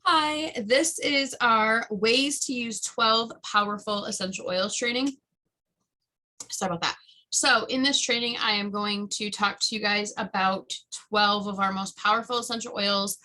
Hi, this is our ways to use 12 powerful essential oils training. Sorry about that. So in this training, I am going to talk to you guys about 12 of our most powerful essential oils,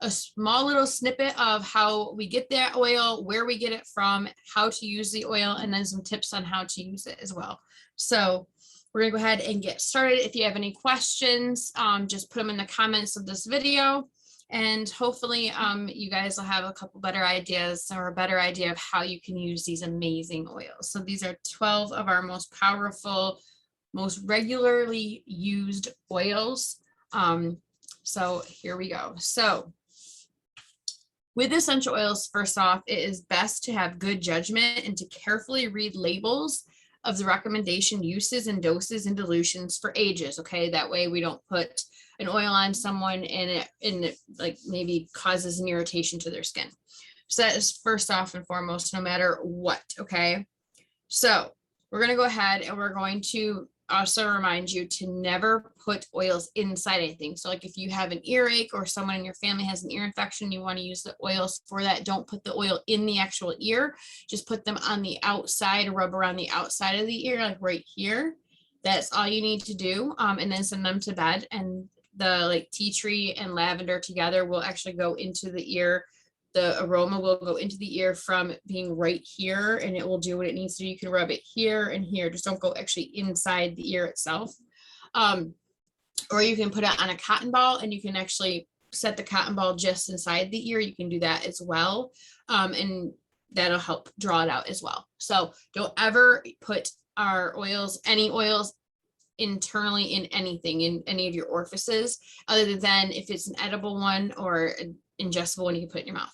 a small little snippet of how we get that oil, where we get it from, how to use the oil, and then some tips on how to use it as well. So we're gonna go ahead and get started. If you have any questions, just put them in the comments of this video. And hopefully you guys will have a couple better ideas or a better idea of how you can use these amazing oils. So these are 12 of our most powerful, most regularly used oils. So here we go. So with essential oils, first off, it is best to have good judgment and to carefully read labels of the recommendation uses and doses and dilutions for ages. Okay, that way we don't put an oil on someone and it like maybe causes an irritation to their skin. So that is first off and foremost, no matter what. Okay, so we're going to go ahead and we're going to also remind you to never put oils inside anything. So like if you have an earache or someone in your family has an ear infection, you want to use the oils for that. Don't put the oil in the actual ear. Just put them on the outside, rub around the outside of the ear, like right here. That's all you need to do. And then send them to bed. And the like tea tree and lavender together will actually go into the ear. The aroma will go into the ear from being right here, and it will do what it needs to do. You can rub it here and here. Just don't go actually inside the ear itself. Or you can put it on a cotton ball and you can actually set the cotton ball just inside the ear. You can do that as well. And that'll help draw it out as well. So don't ever put our oils, any oils internally in anything, in any of your orifices, other than if it's an edible one or an ingestible one, you can put in your mouth.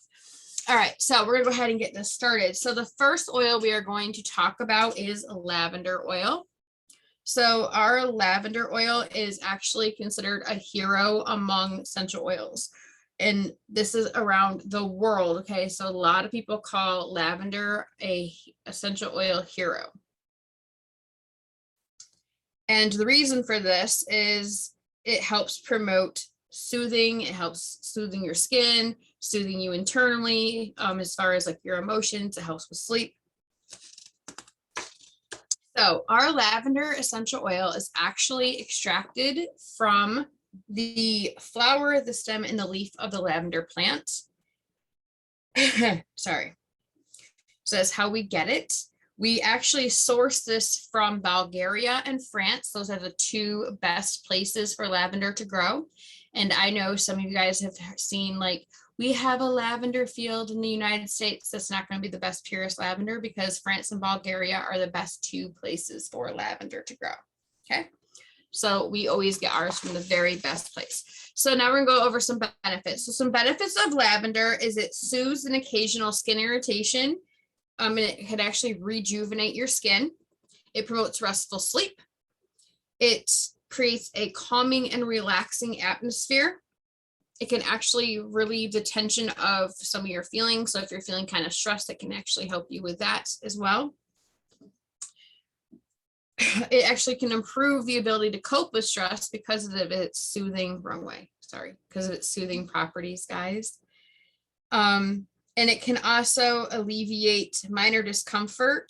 All right, so we're gonna go ahead and get this started. So the first oil we are going to talk about is lavender oil. So our lavender oil is actually considered a hero among essential oils. And this is around the world, okay? So a lot of people call lavender a essential oil hero. And the reason for this is it helps promote soothing. It helps soothing your skin, soothing you internally, as far as like your emotions. It helps with sleep. So our lavender essential oil is actually extracted from the flower, the stem, and the leaf of the lavender plant. Sorry. So that's how we get it. We actually source this from Bulgaria and France. Those are the two best places for lavender to grow. And I know some of you guys have seen, like, we have a lavender field in the United States. That's not going to be the best purest lavender because France and Bulgaria are the best two places for lavender to grow. Okay. So we always get ours from the very best place. So now we're going to go over some benefits. So some benefits of lavender is it soothes an occasional skin irritation. And it can actually rejuvenate your skin. It promotes restful sleep. It creates a calming and relaxing atmosphere. It can actually relieve the tension of some of your feelings. So if you're feeling kind of stressed, it can actually help you with that as well. It actually can improve the ability to cope with stress because of its soothing, because of its soothing properties, guys. And it can also alleviate minor discomfort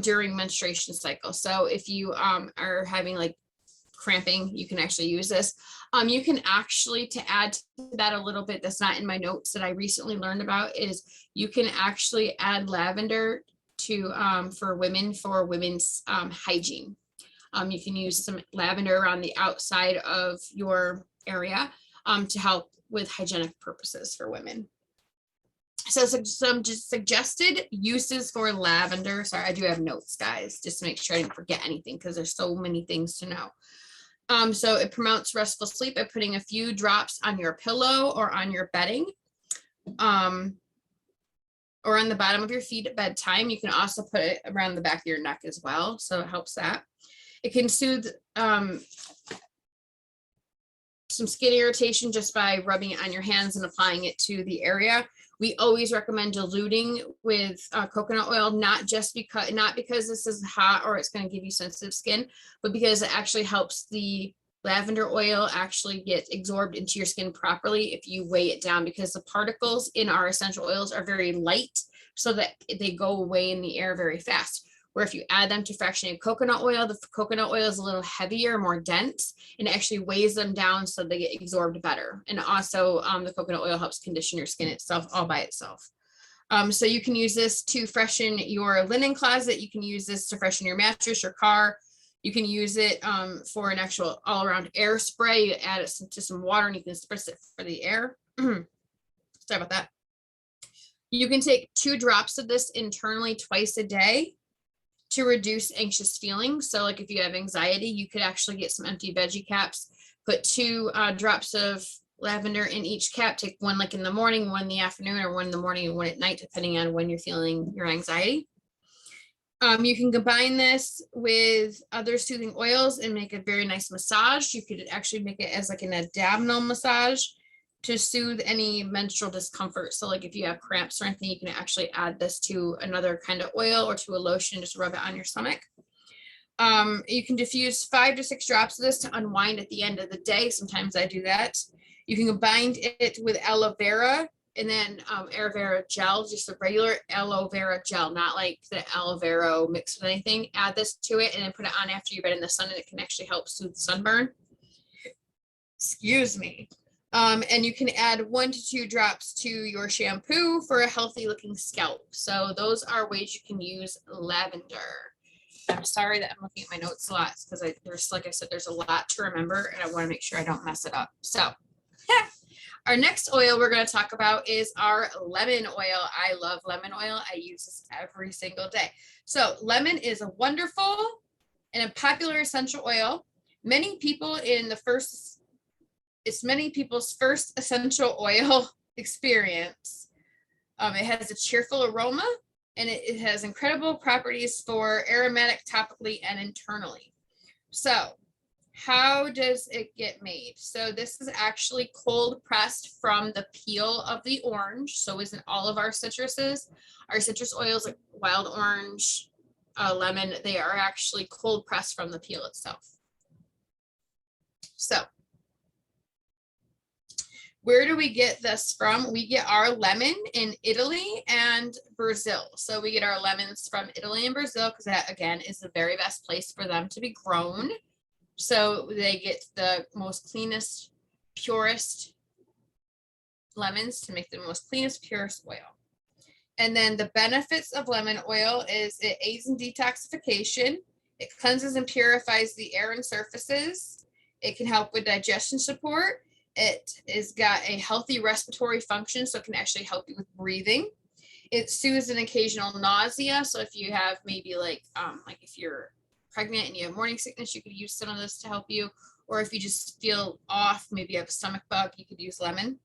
during menstruation cycle. So if you are having like cramping, you can actually use this. You can actually, to add to that a little bit, that's not in my notes that I recently learned about, is you can actually add lavender to for women's hygiene. You can use some lavender around the outside of your area to help with hygienic purposes for women. So some just suggested uses for lavender. Sorry, I do have notes, guys, just to make sure I didn't forget anything because there's so many things to know. So it promotes restful sleep by putting a few drops on your pillow or on your bedding, or on the bottom of your feet at bedtime. You can also put it around the back of your neck as well. So it helps that. It can soothe some skin irritation just by rubbing it on your hands and applying it to the area. We always recommend diluting with coconut oil, not because this is hot or it's going to give you sensitive skin, but because it actually helps the lavender oil actually gets absorbed into your skin properly if you weigh it down, because the particles in our essential oils are very light, so that they go away in the air very fast. Where if you add them to fractionated coconut oil, the coconut oil is a little heavier, more dense, and it actually weighs them down so they get absorbed better. And also the coconut oil helps condition your skin itself all by itself. So you can use this to freshen your linen closet. You can use this to freshen your mattress, your car. You can use it for an actual all-around air spray. You add it to some water and you can spritz it for the air. Sorry about that. You can take 2 drops of this internally twice a day to reduce anxious feelings. So like if you have anxiety, you could actually get some empty veggie caps, put 2 drops of lavender in each cap, take one like in the morning, one in the afternoon, or one in the morning and one at night, depending on when you're feeling your anxiety. You can combine this with other soothing oils and make a very nice massage. You could actually make it as like an abdominal massage to soothe any menstrual discomfort. So like if you have cramps or anything, you can actually add this to another kind of oil or to a lotion, just rub it on your stomach. You can diffuse 5 to 6 drops of this to unwind at the end of the day. Sometimes I do that. You can combine it with aloe vera and then aloe vera gel, just a regular aloe vera gel, not like the aloe vera mixed with anything. Add this to it and then put it on after you've been in the sun, and it can actually help soothe sunburn. Excuse me. And you can add 1 to 2 drops to your shampoo for a healthy looking scalp. So those are ways you can use lavender. I'm sorry that I'm looking at my notes a lot because there's, like I said, there's a lot to remember and I want to make sure I don't mess it up. So our next oil we're going to talk about is our lemon oil. I love lemon oil. I use this every single day. So lemon is a wonderful and a popular essential oil. Many people's first essential oil experience. It has a cheerful aroma and it has incredible properties for aromatic topically and internally. So how does it get made? So this is actually cold pressed from the peel of the orange. So isn't all of our citruses, our citrus oils like wild orange, lemon, they are actually cold pressed from the peel itself. So where do we get this from? We get our lemon in Italy and Brazil. So we get our lemons from Italy and Brazil because that, again, is the very best place for them to be grown. So they get the most cleanest, purest lemons to make the most cleanest, purest oil. And then the benefits of lemon oil is it aids in detoxification. It cleanses and purifies the air and surfaces. It can help with digestion support. It has got a healthy respiratory function, so it can actually help you with breathing. It soothes an occasional nausea. So if you have maybe like if you're pregnant and you have morning sickness, you could use some of this to help you. Or if you just feel off, maybe you have a stomach bug, you could use lemon.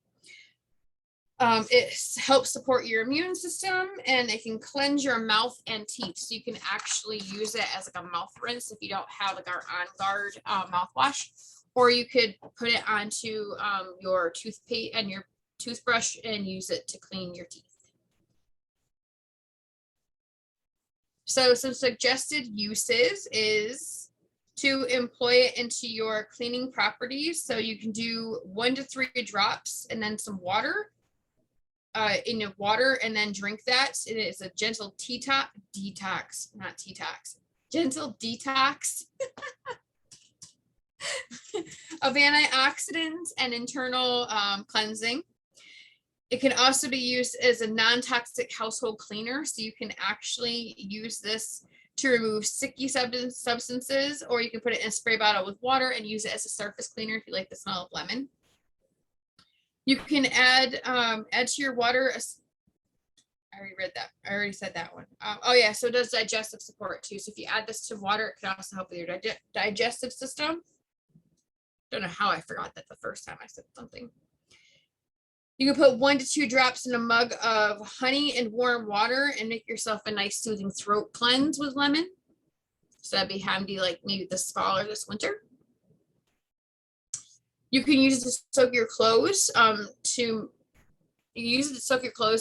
It helps support your immune system and it can cleanse your mouth and teeth. So you can actually use it as like a mouth rinse if you don't have like our On Guard mouthwash. Or you could put it onto your toothpaste and your toothbrush and use it to clean your teeth. So some suggested uses is to employ it into your cleaning properties. So you can do 1 to 3 drops and then some water in your water and then drink that. It is a gentle gentle detox of antioxidants and internal cleansing. It can also be used as a non-toxic household cleaner. So you can actually use this to remove sticky substances, or you can put it in a spray bottle with water and use it as a surface cleaner if you like the smell of lemon. You can add to your water. I already read that. I already said that one. Oh yeah, so it does digestive support too. So if you add this to water, it can also help with your digestive system. Don't know how I forgot that the first time I said something. You can put 1 to 2 drops in a mug of honey and warm water and make yourself a nice soothing throat cleanse with lemon. So that'd be handy like maybe this fall or this winter. You can use it to soak your clothes to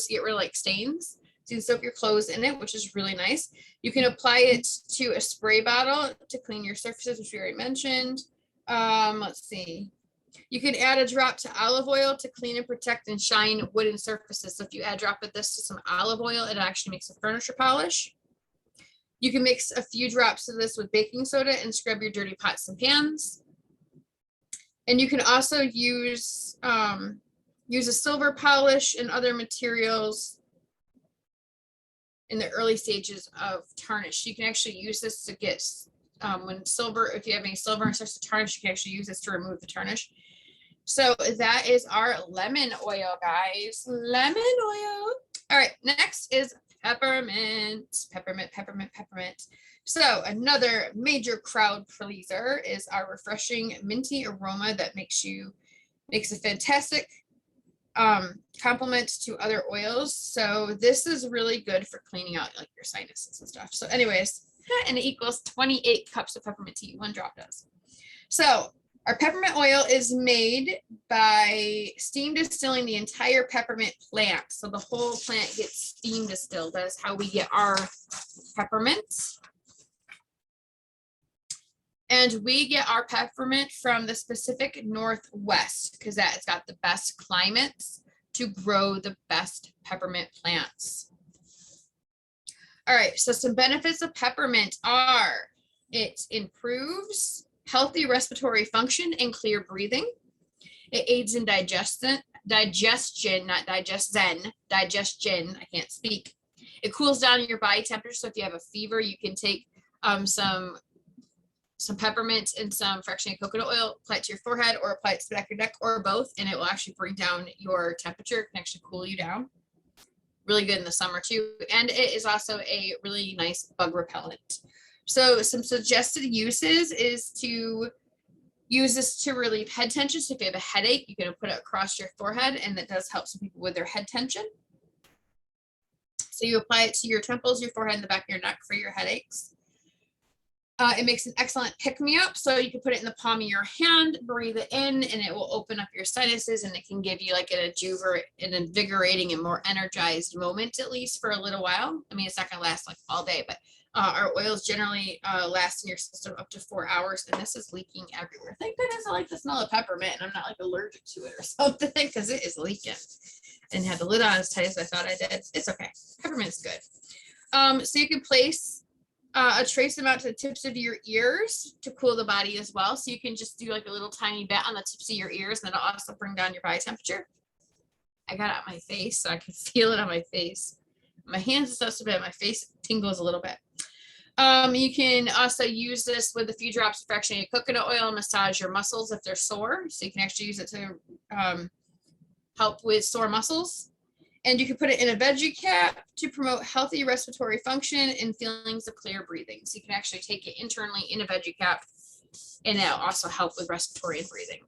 get rid of like stains. So you can soak your clothes in it, which is really nice. You can apply it to a spray bottle to clean your surfaces, which we already mentioned. Let's see. You can add a drop to olive oil to clean and protect and shine wooden surfaces. So if you add a drop of this to some olive oil, it actually makes a furniture polish. You can mix a few drops of this with baking soda and scrub your dirty pots and pans. And you can also use a silver polish and other materials in the early stages of tarnish. You can actually use this to get when silver, if you have any silver and starts to tarnish, you can actually use this to remove the tarnish. So that is our lemon oil, guys. Lemon oil. All right, next is peppermint. Peppermint. So another major crowd pleaser is our refreshing minty aroma that makes a fantastic complement to other oils. So this is really good for cleaning out like your sinuses and stuff. So anyways, and it equals 28 cups of peppermint tea, 1 drop does. So our peppermint oil is made by steam distilling the entire peppermint plant. So the whole plant gets steam distilled. That is how we get our peppermint. And we get our peppermint from the Pacific Northwest because that has got the best climates to grow the best peppermint plants. All right, so some benefits of peppermint are it improves healthy respiratory function and clear breathing. It aids in digestion, I can't speak. It cools down your body temperature. So if you have a fever, you can take some peppermint and some fractionated coconut oil, apply it to your forehead or apply it to the back of your neck or both, and it will actually bring down your temperature. It can actually cool you down. Really good in the summer too. And it is also a really nice bug repellent. So some suggested uses is to use this to relieve head tension. So if you have a headache, you can put it across your forehead, and that does help some people with their head tension. So you apply it to your temples, your forehead, and the back of your neck for your headaches. It makes an excellent pick-me-up. So you can put it in the palm of your hand, breathe it in, and it will open up your sinuses, and it can give you like an invigorating and more energized moment, at least for a little while. I mean, it's not going to last like all day, but our oils generally last in your system up to 4 hours, and this is leaking everywhere. Thank goodness I like the smell of peppermint, and I'm not like allergic to it or something because it is leaking. And had the lid on as tight as I thought I did. It's okay. Peppermint's good. So you can place a trace amount to the tips of your ears to cool the body as well. So you can just do like a little tiny bit on the tips of your ears, and that'll also bring down your body temperature. I got it on my face, so I can feel it on my face. My hands and stuff a bit, my face tingles a little bit. You can also use this with a few drops of fractionated coconut oil and massage your muscles if they're sore. So you can actually use it to help with sore muscles. And you can put it in a veggie cap to promote healthy respiratory function and feelings of clear breathing. So you can actually take it internally in a veggie cap, and it'll also help with respiratory and breathing.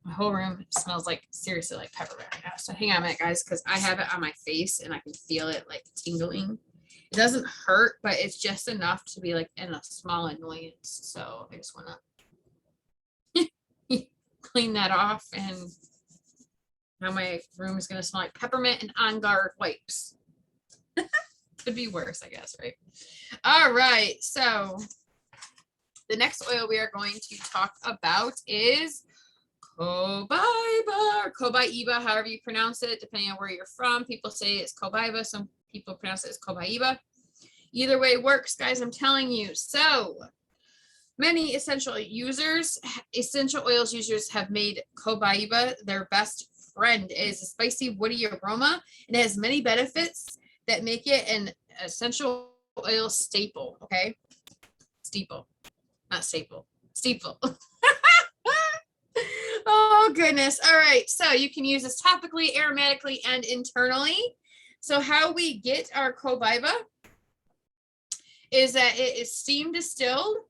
My whole room smells like, seriously, like peppermint right now. So hang on a minute, guys, because I have it on my face and I can feel it like tingling. It doesn't hurt, but it's just enough to be like in a small annoyance. So I just want to clean that off, and now my room is going to smell like peppermint and On Guard wipes. Could be worse, I guess, right? All right. So the next oil we are going to talk about is cobaiba or cobaiba, however you pronounce it, depending on where you're from. People say it's cobaiba. Some people pronounce it as cobaiba. Either way works, guys, I'm telling you. So many essential oils users have made cobaiba their best friend. It is a spicy, woody aroma, and it has many benefits that make it an essential oil staple. Okay, steeple, not staple, steeple. Oh goodness. All right, so you can use this topically, aromatically, and internally. So how we get our cobaiba is that it is steam distilled.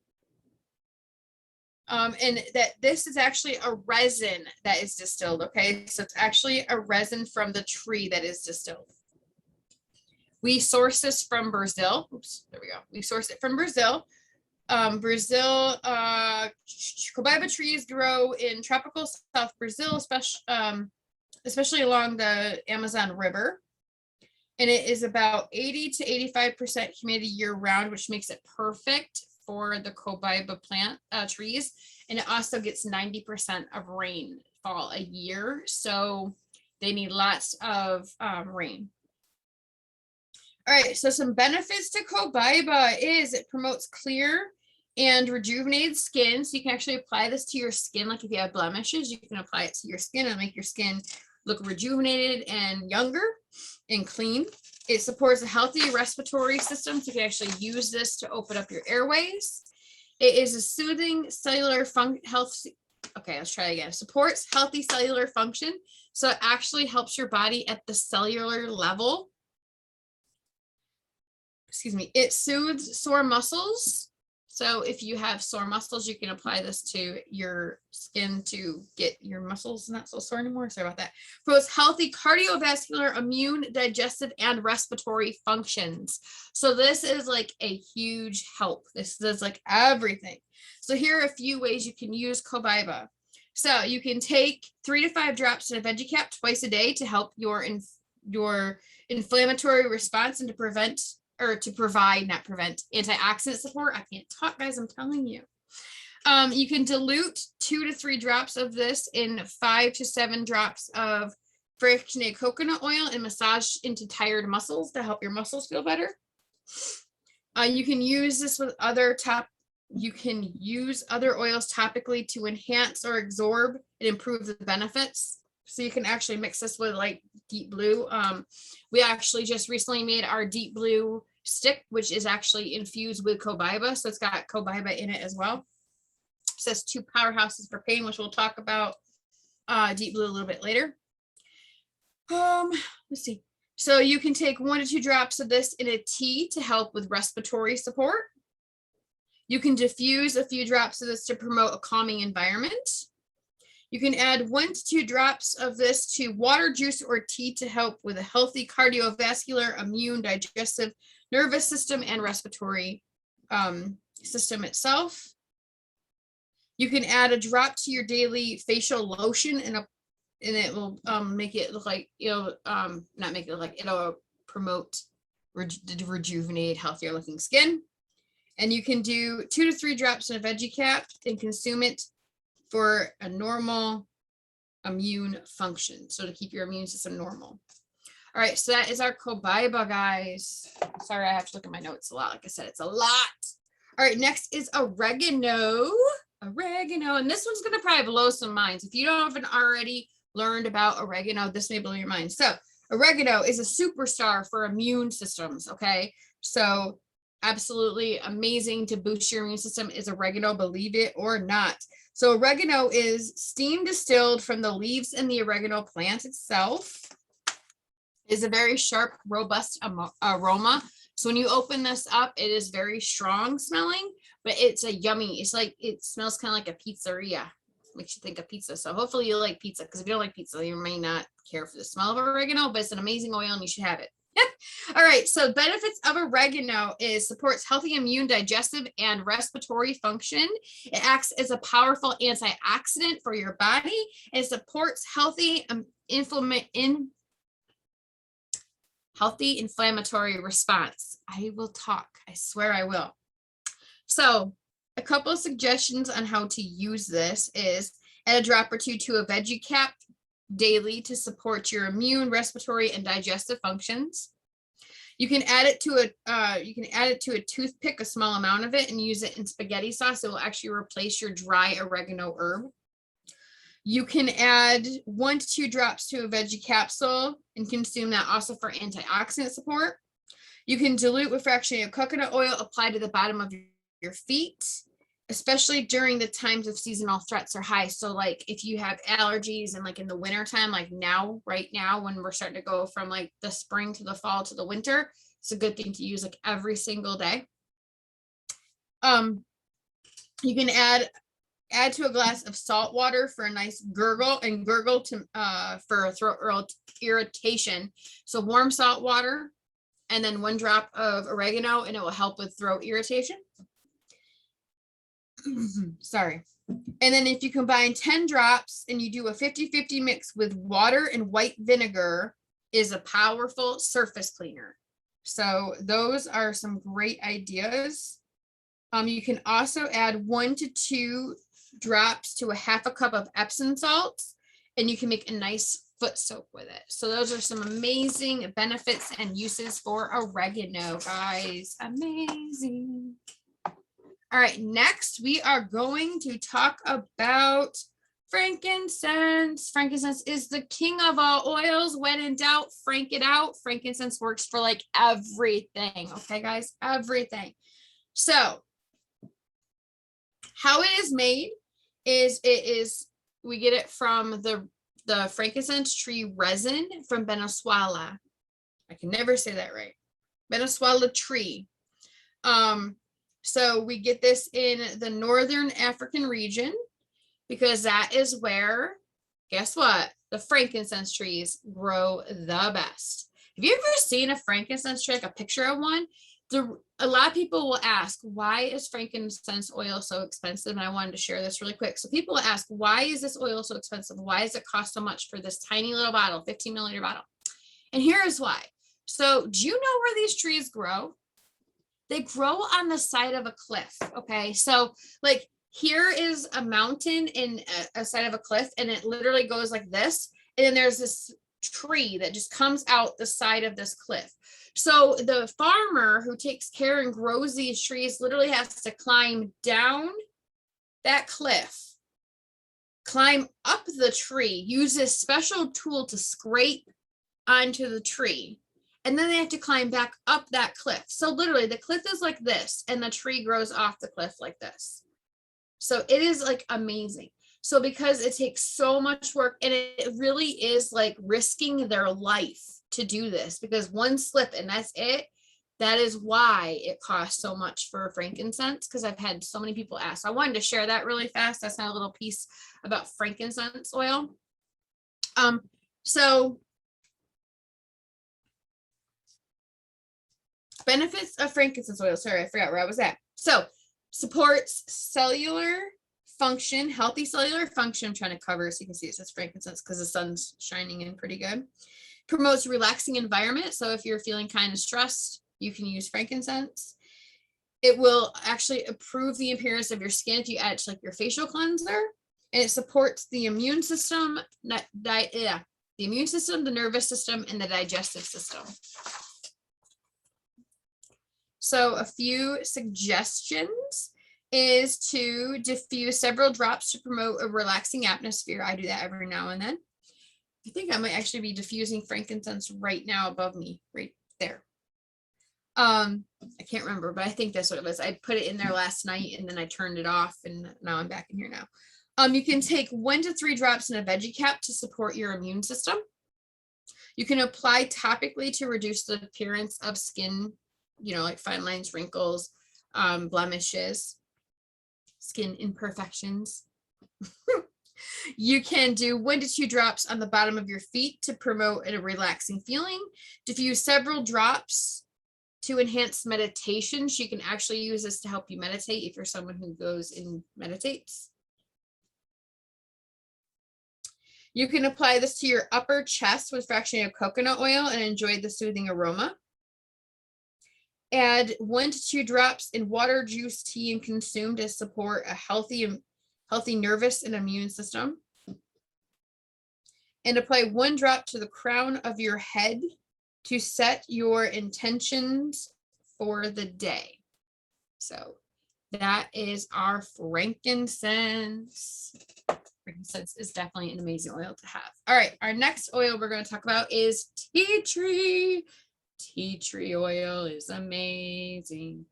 And that this is actually a resin that is distilled. Okay, so it's actually a resin from the tree that is distilled. We source this from Brazil. Oops, there we go. We source it from Brazil. Cobaiba trees grow in tropical South Brazil, especially along the Amazon River. And it is about 80 to 85% humidity year round, which makes it perfect for the cobaiba plant trees. And it also gets 90% of rainfall a year. So they need lots of rain. All right, so some benefits to cobaiba is it promotes clear and rejuvenated skin. So you can actually apply this to your skin. Like if you have blemishes, you can apply it to your skin and make your skin look rejuvenated and younger and clean. It supports a healthy respiratory system. So you can actually use this to open up your airways. It is a soothing cellular health. Okay, let's try again. Supports healthy cellular function. So it actually helps your body at the cellular level. Excuse me. It soothes sore muscles. So if you have sore muscles, you can apply this to your skin to get your muscles not so sore anymore. Sorry about that. Promotes healthy cardiovascular, immune, digestive, and respiratory functions. So this is like a huge help. This does like everything. So here are a few ways you can use cobaiba. So you can take 3 to 5 drops in a veggie cap twice a day to help your inflammatory response and to prevent or to provide, not prevent, antioxidant support. I can't talk, guys, I'm telling you. You can dilute 2 to 3 drops of this in 5 to 7 drops of fractionated coconut oil and massage into tired muscles to help your muscles feel better. You can use this with you can use other oils topically to enhance or absorb and improve the benefits. So you can actually mix this with like Deep Blue. We actually just recently made our Deep Blue stick, which is actually infused with cobaiba. So it's got cobaiba in it as well. It says 2 powerhouses for pain, which we'll talk about Deep Blue a little bit later. Let's see. So you can take 1 to 2 drops of this in a tea to help with respiratory support. You can diffuse a few drops of this to promote a calming environment. You can add 1 to 2 drops of this to water, juice, or tea to help with a healthy cardiovascular, immune, digestive, nervous system, and respiratory system itself. You can add a drop to your daily facial lotion and it will make it look like, not make it look like, it'll promote rejuvenated, healthier looking skin. And you can do 2 to 3 drops in a veggie cap and consume it for a normal immune function. So to keep your immune system normal. All right, so that is our cobaiba, guys. Sorry, I have to look at my notes a lot. Like I said, it's a lot. All right, next is oregano. And this one's gonna probably blow some minds. If you haven't already learned about oregano, this may blow your mind. So oregano is a superstar for immune systems, okay? So absolutely amazing to boost your immune system is oregano, believe it or not. So oregano is steam distilled from the leaves and the oregano plant itself. It is a very sharp, robust aroma. So when you open this up, it is very strong smelling, but it's a yummy. It's like, it smells kind of like a pizzeria. Makes you think of pizza. So hopefully you like pizza, because if you don't like pizza, you may not care for the smell of oregano, but it's an amazing oil and you should have it. All right, so benefits of oregano is supports healthy immune, digestive, and respiratory function. It acts as a powerful antioxidant for your body. It supports healthy inflammatory response. I will talk. I swear I will. So a couple of suggestions on how to use this is add a drop or 2 to a veggie cap daily to support your immune, respiratory, and digestive functions. You can add it to a toothpick, a small amount of it, and use it in spaghetti sauce. It will actually replace your dry oregano herb. You can add 1 to 2 drops to a veggie capsule and consume that also for antioxidant support. You can dilute with fractionated coconut oil, apply to the bottom of your feet, especially during the times of seasonal threats are high. So like if you have allergies and like in the winter time, like now, right now, when we're starting to go from like the spring to the fall to the winter, it's a good thing to use like every single day. You can add to a glass of salt water for a nice gurgle to for throat irritation. So warm salt water and then 1 drop of oregano, and it will help with throat irritation. Sorry. And then if you combine 10 drops and you do a 50-50 mix with water and white vinegar, is a powerful surface cleaner. So those are some great ideas You can also add 1 to 2 drops to a half a cup of Epsom salts, and you can make a nice foot soap with it. So those are some amazing benefits and uses for oregano, guys. Amazing. All right, next we are going to talk about frankincense. Frankincense is the king of all oils. When in doubt, frank it out. Frankincense works for like everything. Okay, guys, everything. So how it is made is we get it from the frankincense tree resin from Venezuela. I can never say that right. Venezuela tree. So we get this in the northern African region because that is where, guess what? The frankincense trees grow the best. Have you ever seen a frankincense tree, like a picture of one? A lot of people will ask, why is frankincense oil so expensive? And I wanted to share this really quick. So people will ask, why is this oil so expensive? Why does it cost so much for this tiny little bottle, 15 milliliter bottle? And here is why. So do you know where these trees grow? They grow on the side of a cliff. Okay. So like here is a mountain in a side of a cliff, and it literally goes like this. And then there's this tree that just comes out the side of this cliff. So the farmer who takes care and grows these trees literally has to climb down that cliff, climb up the tree, use this special tool to scrape onto the tree. And then they have to climb back up that cliff. So literally the cliff is like this and the tree grows off the cliff like this. So it is like amazing. So because it takes so much work, and it really is like risking their life to do this, because one slip and that's it. That is why it costs so much for frankincense, because I've had so many people ask. I wanted to share that really fast. That's my little piece about frankincense oil. So benefits of frankincense oil. Sorry, I forgot where I was at. So supports cellular function, healthy cellular function. I'm trying to cover so you can see it says frankincense because the sun's shining in pretty good. Promotes a relaxing environment. So if you're feeling kind of stressed, you can use frankincense. It will actually improve the appearance of your skin if you add it to like your facial cleanser. And it supports the immune system, the immune system, the nervous system, and the digestive system. So a few suggestions is to diffuse several drops to promote a relaxing atmosphere. I do that every now and then. I think I might actually be diffusing frankincense right now above me, right there. I can't remember, but I think that's what it was. I put it in there last night and then I turned it off, and now I'm back in here now. You can take 1 to 3 drops in a veggie cap to support your immune system. You can apply topically to reduce the appearance of skin, like fine lines, wrinkles, blemishes, skin imperfections. You can do 1 to 2 drops on the bottom of your feet to promote a relaxing feeling. Diffuse several drops to enhance meditation. You can actually use this to help you meditate if you're someone who goes and meditates. You can apply this to your upper chest with a fraction of coconut oil and enjoy the soothing aroma. Add 1 to 2 drops in water, juice, tea, and consume to support a healthy nervous and immune system. And apply 1 drop to the crown of your head to set your intentions for the day. So that is our frankincense. Frankincense is definitely an amazing oil to have. All right, our next oil we're going to talk about is tea tree. Tea tree oil is amazing,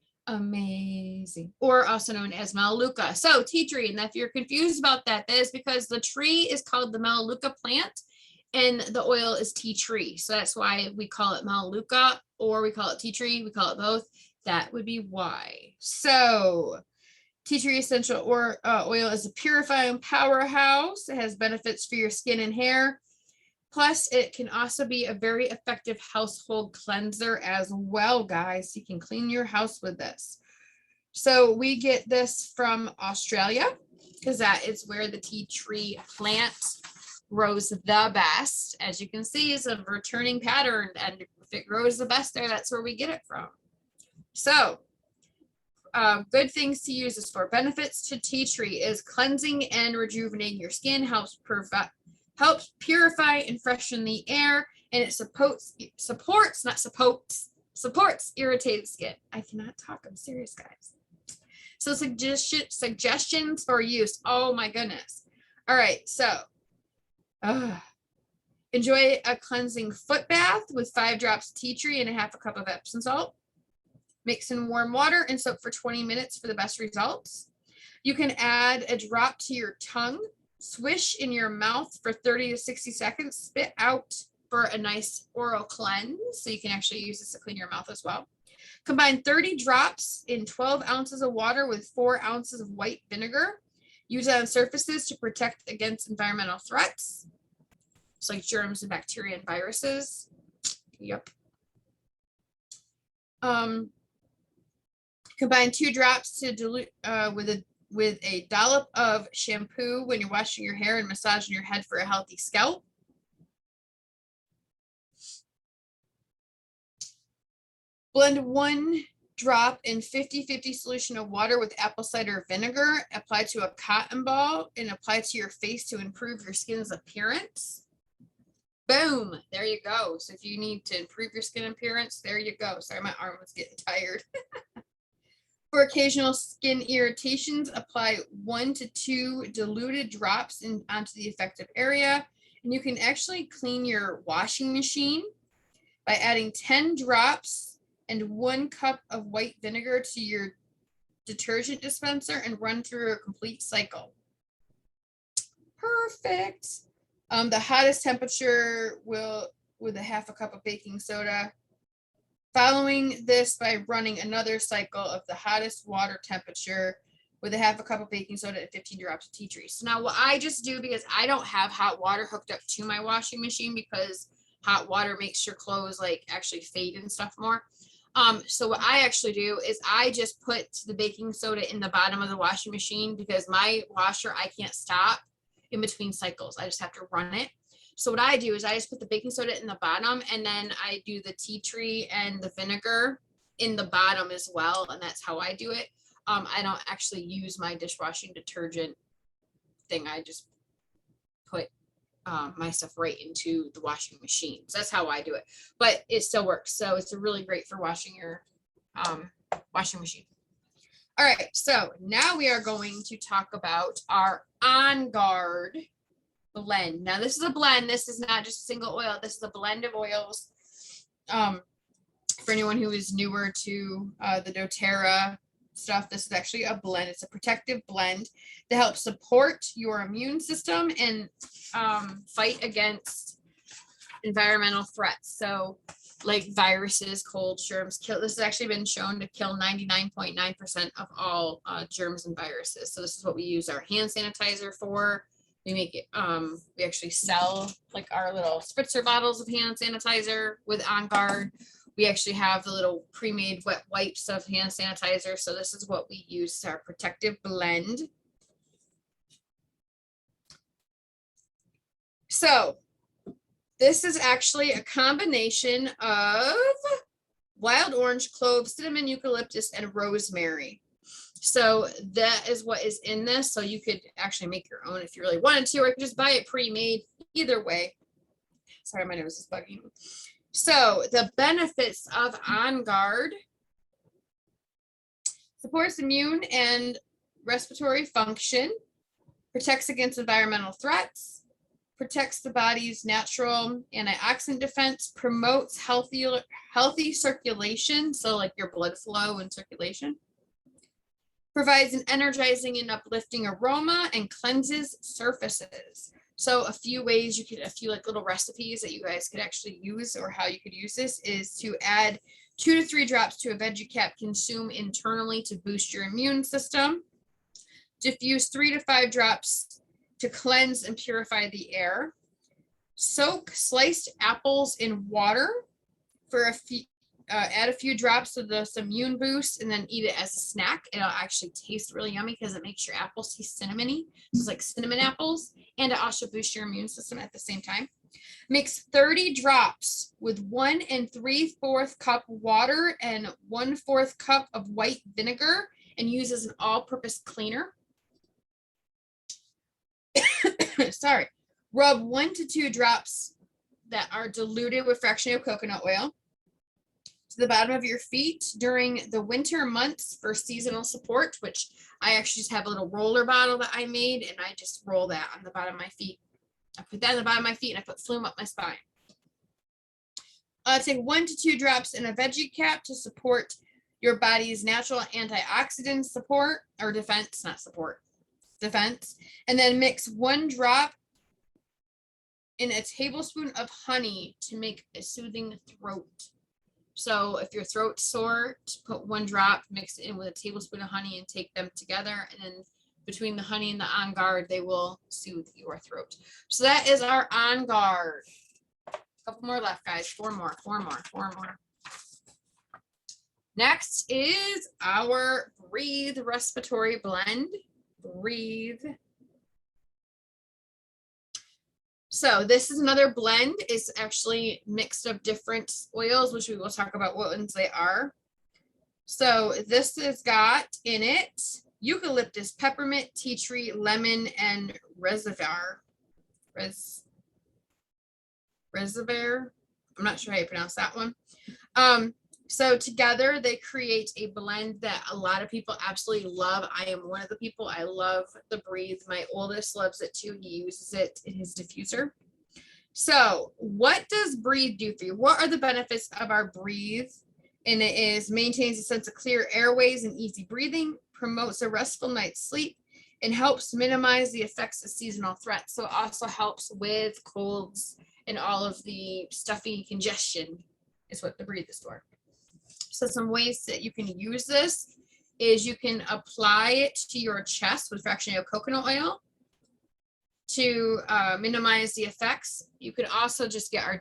or also known as Melaleuca. So tea tree, and if you're confused about that, that is because the tree is called the Melaleuca plant and the oil is tea tree. So that's why we call it Melaleuca, or we call it tea tree. We call it both. That would be why. So tea tree essential oil is a purifying powerhouse. It has benefits for your skin and hair. Plus, it can also be a very effective household cleanser as well, guys. You can clean your house with this. So we get this from Australia because that is where the tea tree plant grows the best. As you can see, it's a returning pattern, and if it grows the best there, that's where we get it from. So good things to use is for benefits to tea tree is cleansing and rejuvenating your skin, helps purify and freshen the air, and it supports irritated skin. I cannot talk. I'm serious, guys. So suggestions for use. Oh my goodness. All right. So enjoy a cleansing foot bath with 5 drops of tea tree and a half a cup of Epsom salt. Mix in warm water and soak for 20 minutes for the best results. You can add a drop to your tongue, swish in your mouth for 30 to 60 seconds, spit out for a nice oral cleanse. So you can actually use this to clean your mouth as well. Combine 30 drops in 12 ounces of water with 4 ounces of white vinegar. Use it on surfaces to protect against environmental threats. It's like germs and bacteria and viruses. Yep. Combine 2 drops to dilute with a dollop of shampoo when you're washing your hair and massaging your head for a healthy scalp. Blend 1 drop in 50-50 solution of water with apple cider vinegar. Apply to a cotton ball and apply to your face to improve your skin's appearance. Boom, there you go. So if you need to improve your skin appearance, there you go. Sorry, my arm was getting tired. For occasional skin irritations, apply 1 to 2 diluted drops onto the affected area. And you can actually clean your washing machine by adding 10 drops and 1 cup of white vinegar to your detergent dispenser and run through a complete cycle. Perfect. The hottest temperature with a half a cup of baking soda. Following this by running another cycle of the hottest water temperature with a half a cup of baking soda and 15 drops of tea tree. So now what I just do, because I don't have hot water hooked up to my washing machine because hot water makes your clothes like actually fade and stuff more. So what I actually do is I just put the baking soda in the bottom of the washing machine because my washer, I can't stop in between cycles. I just have to run it. So what I do is I just put the baking soda in the bottom and then I do the tea tree and the vinegar in the bottom as well. And that's how I do it. I don't actually use my dishwashing detergent thing. I just put my stuff right into the washing machine. So that's how I do it, but it still works. So it's really great for washing your washing machine. All right, so now we are going to talk about our On Guard blend. Now this is a blend. This is not just a single oil. This is a blend of oils. For anyone who is newer to the doTERRA stuff, this is actually a blend. It's a protective blend that helps support your immune system and fight against environmental threats. So like viruses, cold, germs, this has actually been shown to kill 99.9% of all germs and viruses. So this is what we use our hand sanitizer for. We make it, we actually sell like our little spritzer bottles of hand sanitizer with On Guard. We actually have the little pre-made wet wipes of hand sanitizer. So this is what we use, our protective blend. So this is actually a combination of wild orange, clove, cinnamon, eucalyptus, and rosemary. So that is what is in this. So you could actually make your own if you really wanted to, or you could just buy it pre-made. Either way. Sorry, my nose is bugging me. So the benefits of On Guard: supports immune and respiratory function, protects against environmental threats, protects the body's natural antioxidant defense, promotes healthy circulation, so like your blood flow and circulation, provides an energizing and uplifting aroma, and cleanses surfaces. So a few ways you could, a few like little recipes that you guys could actually use, or how you could use this, is to add 2 to 3 drops to a veggie cap, consume internally to boost your immune system. Diffuse 3 to 5 drops to cleanse and purify the air. Soak sliced apples in water for a few, add a few drops of this immune boost, and then eat it as a snack. It'll actually taste really yummy because it makes your apples taste cinnamony. So it's like cinnamon apples, and it also boosts your immune system at the same time. Mix 30 drops with 1 3/4 cup water and 1/4 cup of white vinegar, and use as an all-purpose cleaner. Sorry. Rub 1 to 2 drops that are diluted with fractionated coconut oil to the bottom of your feet during the winter months for seasonal support, which I actually just have a little roller bottle that I made, and I just roll that on the bottom of my feet. I put that on the bottom of my feet, and I put Flume up my spine. Take 1 to 2 drops in a veggie cap to support your body's natural antioxidant support or defense, not support, defense. And then mix 1 drop in a tablespoon of honey to make a soothing throat. So if your throat's sore, put 1 drop, mix it in with a tablespoon of honey and take them together. And then between the honey and the On Guard, they will soothe your throat. So that is our On Guard. A couple more left, guys. 4 more. Next is our Breathe Respiratory Blend. Breathe. So this is another blend. It's actually mixed of different oils, which we will talk about what ones they are. So this has got in it eucalyptus, peppermint, tea tree, lemon, and reservoir. Reservoir. I'm not sure how you pronounce that one. So together they create a blend that a lot of people absolutely love. I am one of the people. I love the Breathe. My oldest loves it too. He uses it in his diffuser. So what does Breathe do for you? What are the benefits of our Breathe? And it is maintains a sense of clear airways and easy breathing, promotes a restful night's sleep, and helps minimize the effects of seasonal threats. So it also helps with colds and all of the stuffy congestion is what the Breathe is for. So some ways that you can use this is you can apply it to your chest with fractionated coconut oil to minimize the effects. You could also just get our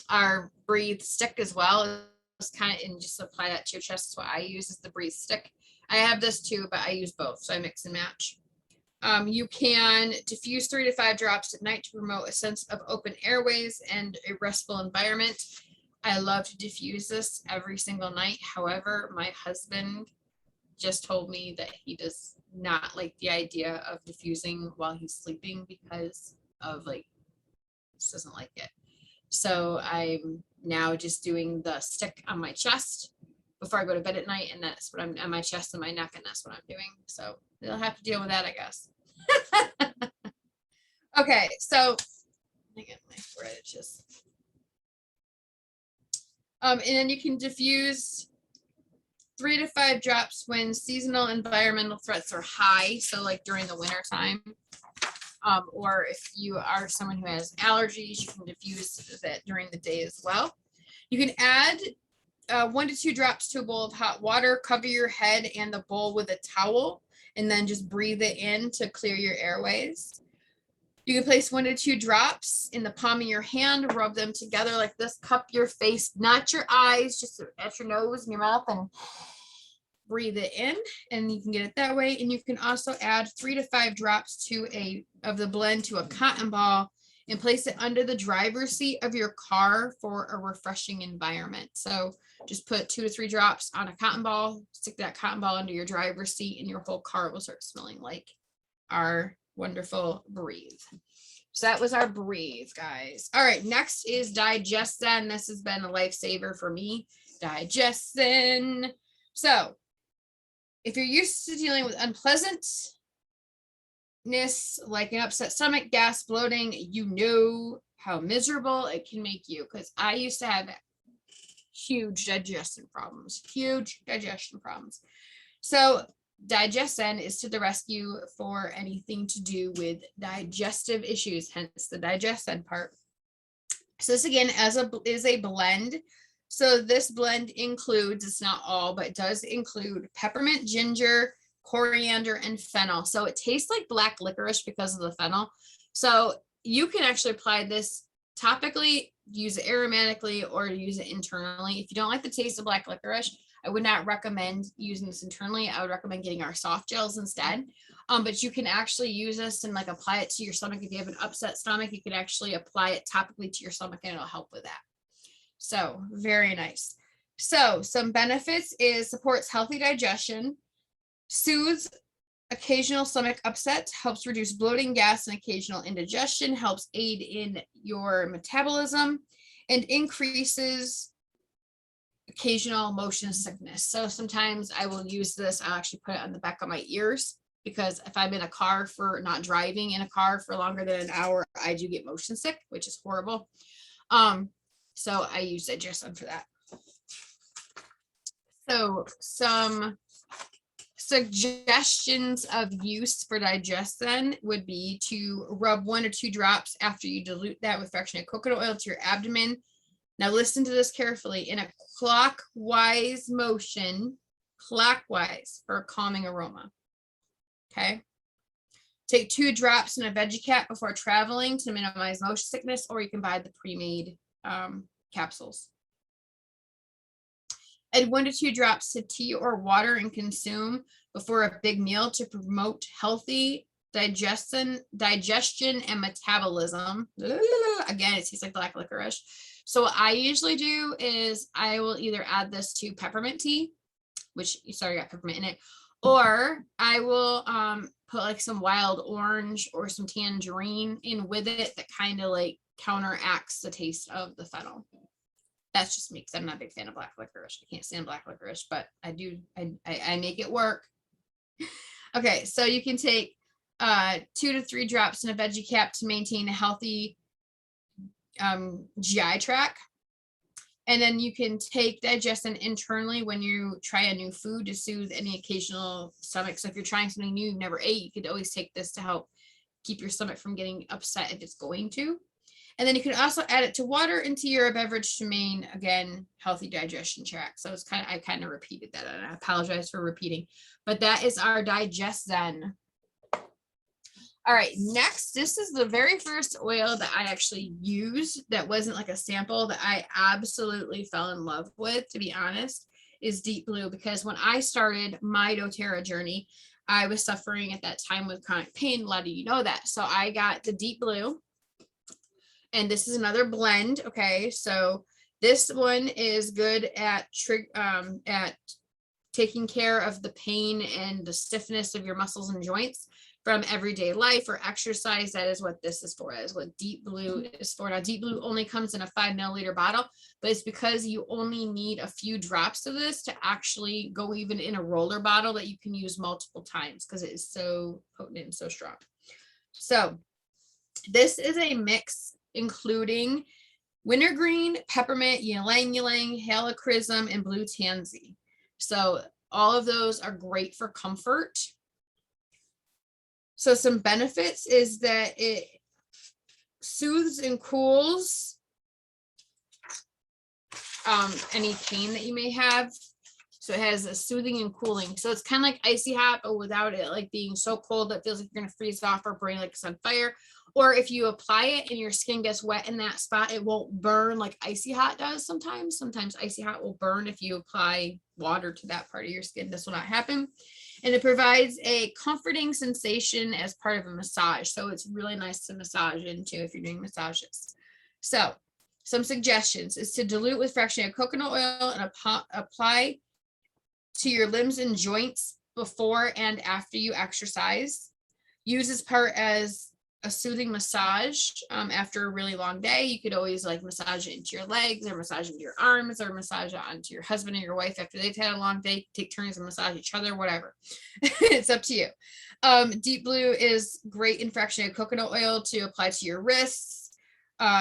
our Breathe stick as well. It's kind of, and just apply that to your chest. That's what I use is the Breathe stick. I have this too, but I use both, so I mix and match. You can diffuse 3 to 5 drops at night to promote a sense of open airways and a restful environment. I love to diffuse this every single night. However, my husband just told me that he does not like the idea of diffusing while he's sleeping because of just doesn't like it. So I'm now just doing the stick on my chest before I go to bed at night, and that's what I'm on my chest and my neck, and that's what I'm doing. So they'll have to deal with that, I guess. Okay, so I get my fridge. And then you can diffuse 3 to 5 drops when seasonal environmental threats are high. So like during the winter time, or if you are someone who has allergies, you can diffuse that during the day as well. You can add 1 to 2 drops to a bowl of hot water, cover your head and the bowl with a towel, and then just breathe it in to clear your airways. You can place 1 to 2 drops in the palm of your hand, rub them together like this, cup your face, not your eyes, just at your nose and your mouth, and breathe it in, and you can get it that way. And you can also add 3 to 5 drops of the blend to a cotton ball and place it under the driver's seat of your car for a refreshing environment. So just put 2 to 3 drops on a cotton ball, stick that cotton ball under your driver's seat, and your whole car will start smelling like our wonderful Breathe. So that was our Breathe, guys. All right, next is Digestin. This has been a lifesaver for me. Digestin. So if you're used to dealing with unpleasantness like an upset stomach, gas, bloating, you know how miserable it can make you, because I used to have huge digestion problems. So Digestin is to the rescue for anything to do with digestive issues, hence the Digestin part. So this again is a blend. So this blend includes, it's not all, but it does include peppermint, ginger, coriander, and fennel. So it tastes like black licorice because of the fennel. So you can actually apply this topically, use it aromatically, or use it internally. If you don't like the taste of black licorice, I would not recommend using this internally. I would recommend getting our soft gels instead. But you can actually use this and apply it to your stomach. If you have an upset stomach, you can actually apply it topically to your stomach and it'll help with that. So very nice. So some benefits is supports healthy digestion, soothes occasional stomach upset, helps reduce bloating, gas, and occasional indigestion, helps aid in your metabolism, and increases occasional motion sickness. So sometimes I will use this. I'll actually put it on the back of my ears because if I'm in a car for not driving in a car for longer than an hour, I do get motion sick, which is horrible. So I use Digestin for that. So some suggestions of use for Digestin would be to rub 1 or 2 drops after you dilute that with fractionated coconut oil to your abdomen. Now listen to this carefully, in a clockwise motion, clockwise, for a calming aroma. Okay. Take 2 drops in a veggie cap before traveling to minimize motion sickness, or you can buy the pre-made capsules. Add 1 to 2 drops to tea or water and consume before a big meal to promote healthy digestion and metabolism. Again, it tastes like black licorice. So what I usually do is I will either add this to peppermint tea, which sorry, got peppermint in it, or I will put like some wild orange or some tangerine in with it that kind of like counteracts the taste of the fennel. That's just me because I'm not a big fan of black licorice. I can't stand black licorice, but I make it work. Okay, so you can take 2 to 3 drops in a veggie cap to maintain a healthy GI tract. And then you can take Digestin internally when you try a new food to soothe any occasional stomach. So if you're trying something new you've never ate, you could always take this to help keep your stomach from getting upset if it's going to. And then you can also add it to water into your beverage to maintain, again, healthy digestion tract. So it's I kind of repeated that, and I apologize for repeating, but that is our Digestin. All right, next, this is the very first oil that I actually used that wasn't like a sample that I absolutely fell in love with, to be honest, is Deep Blue. Because when I started my doTERRA journey, I was suffering at that time with chronic pain. A lot of you know that. So I got the Deep Blue. And this is another blend. Okay, so this one is good at taking care of the pain and the stiffness of your muscles and joints from everyday life or exercise. That is what this is for. That is what Deep Blue is for. Now, Deep Blue only comes in a 5 milliliter bottle, but it's because you only need a few drops of this to actually go even in a roller bottle that you can use multiple times because it is so potent and so strong. So this is a mix including wintergreen, peppermint, ylang ylang, helichrysum, and blue tansy. So all of those are great for comfort. So some benefits is that it soothes and cools any pain that you may have. So it has a soothing and cooling. So it's kind of like icy hot, but without it like being so cold that it feels like you're going to freeze off or burn like it's on fire. Or if you apply it and your skin gets wet in that spot, it won't burn like icy hot does sometimes. Sometimes icy hot will burn if you apply water to that part of your skin. This will not happen. And it provides a comforting sensation as part of a massage. So it's really nice to massage into if you're doing massages. So some suggestions is to dilute with fractionated coconut oil and apply to your limbs and joints before and after you exercise. Use this part as a soothing massage after a really long day. You could always like massage it into your legs or massage into your arms or massage it onto your husband or your wife after they've had a long day. Take turns and massage each other, whatever. It's up to you. Deep Blue is great in fractionated coconut oil to apply to your wrists,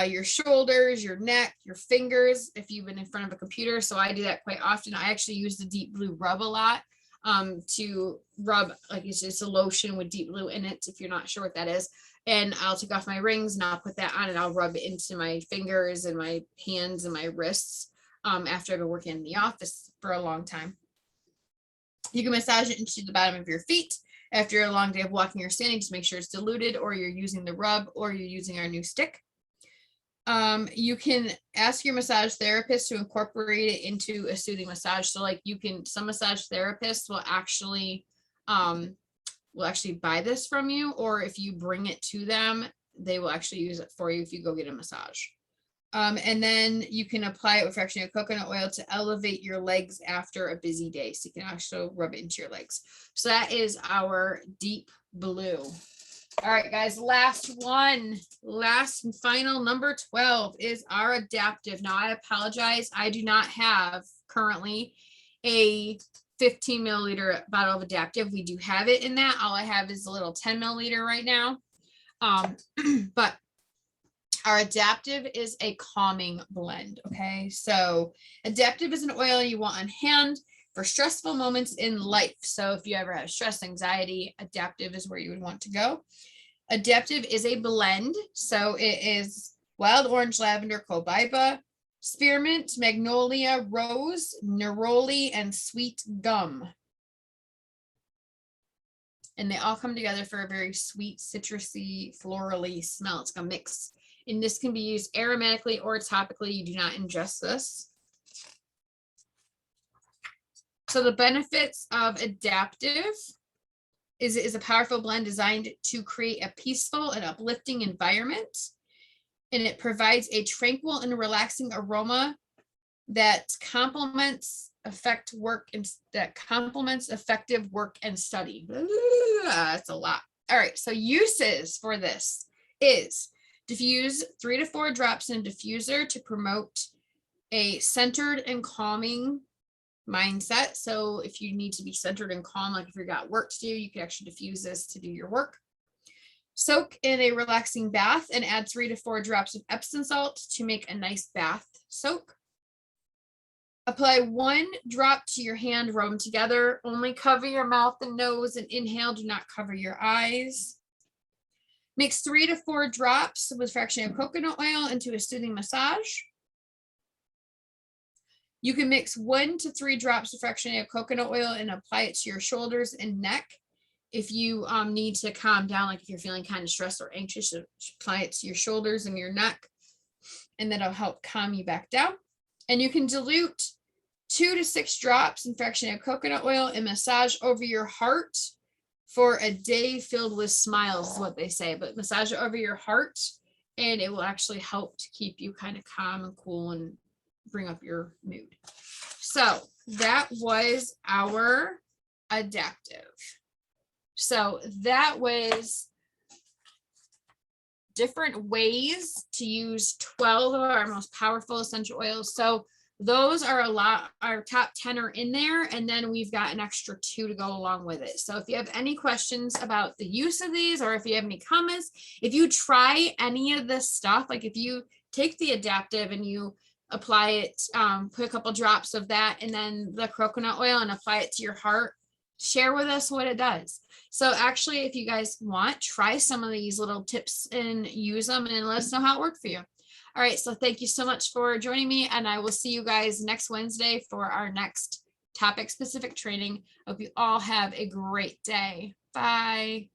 your shoulders, your neck, your fingers, if you've been in front of a computer. So I do that quite often. I actually use the Deep Blue rub a lot to rub, like it's just a lotion with Deep Blue in it, if you're not sure what that is. And I'll take off my rings and I'll put that on and I'll rub it into my fingers and my hands and my wrists after I've been working in the office for a long time. You can massage it into the bottom of your feet after a long day of walking or standing to make sure it's diluted, or you're using the rub, or you're using our new stick. You can ask your massage therapist to incorporate it into a soothing massage. So like some massage therapists will actually buy this from you, or if you bring it to them, they will actually use it for you if you go get a massage. And then you can apply it with fractionated coconut oil to elevate your legs after a busy day. So you can also rub it into your legs. So that is our deep blue. All right, guys, last one, last and final, number 12 is our adaptive. Now, I apologize. I do not have currently a 15 milliliter bottle of adaptive. We do have it in that. All I have is a little 10 milliliter right now. But our adaptive is a calming blend. Okay, so adaptive is an oil you want on hand for stressful moments in life. So if you ever have stress, anxiety, adaptive is where you would want to go. Adaptive is a blend. So it is wild orange, lavender, copaiba, spearmint, magnolia, rose, neroli, and sweet gum. And they all come together for a very sweet, citrusy, florally smell. It's a mix. And this can be used aromatically or topically. You do not ingest this. So the benefits of adaptive is it is a powerful blend designed to create a peaceful and uplifting environment. And it provides a tranquil and relaxing aroma that complements effective work and effective work and study. That's a lot. All right, so uses for this is diffuse 3 to 4 drops in a diffuser to promote a centered and calming mindset. So if you need to be centered and calm, like if you've got work to do, you can actually diffuse this to do your work. Soak in a relaxing bath and add 3 to 4 drops of Epsom salt to make a nice bath soak. Apply 1 drop to your hand, rub them together. Only cover your mouth and nose and inhale. Do not cover your eyes. Mix 3 to 4 drops with fractionated coconut oil into a soothing massage. You can mix 1 to 3 drops of fractionated coconut oil and apply it to your shoulders and neck. If you need to calm down, like if you're feeling kind of stressed or anxious, apply it to your shoulders and your neck, and that'll help calm you back down. And you can dilute 2 to 6 drops in fractionated coconut oil and massage over your heart for a day filled with smiles, is what they say. But massage it over your heart, and it will actually help to keep you kind of calm and cool and bring up your mood. So that was our adaptive. So that was different ways to use 12 of our most powerful essential oils. So those are a lot, our top 10 are in there, and then we've got an extra 2 to go along with it. So if you have any questions about the use of these, or if you have any comments, if you try any of this stuff, like if you take the adaptive and you apply it, put a couple drops of that and then the coconut oil and apply it to your heart, share with us what it does. So actually, if you guys want, try some of these little tips and use them and let us know how it worked for you. All right, so thank you so much for joining me, and I will see you guys next Wednesday for our next topic specific training. Hope you all have a great day. Bye.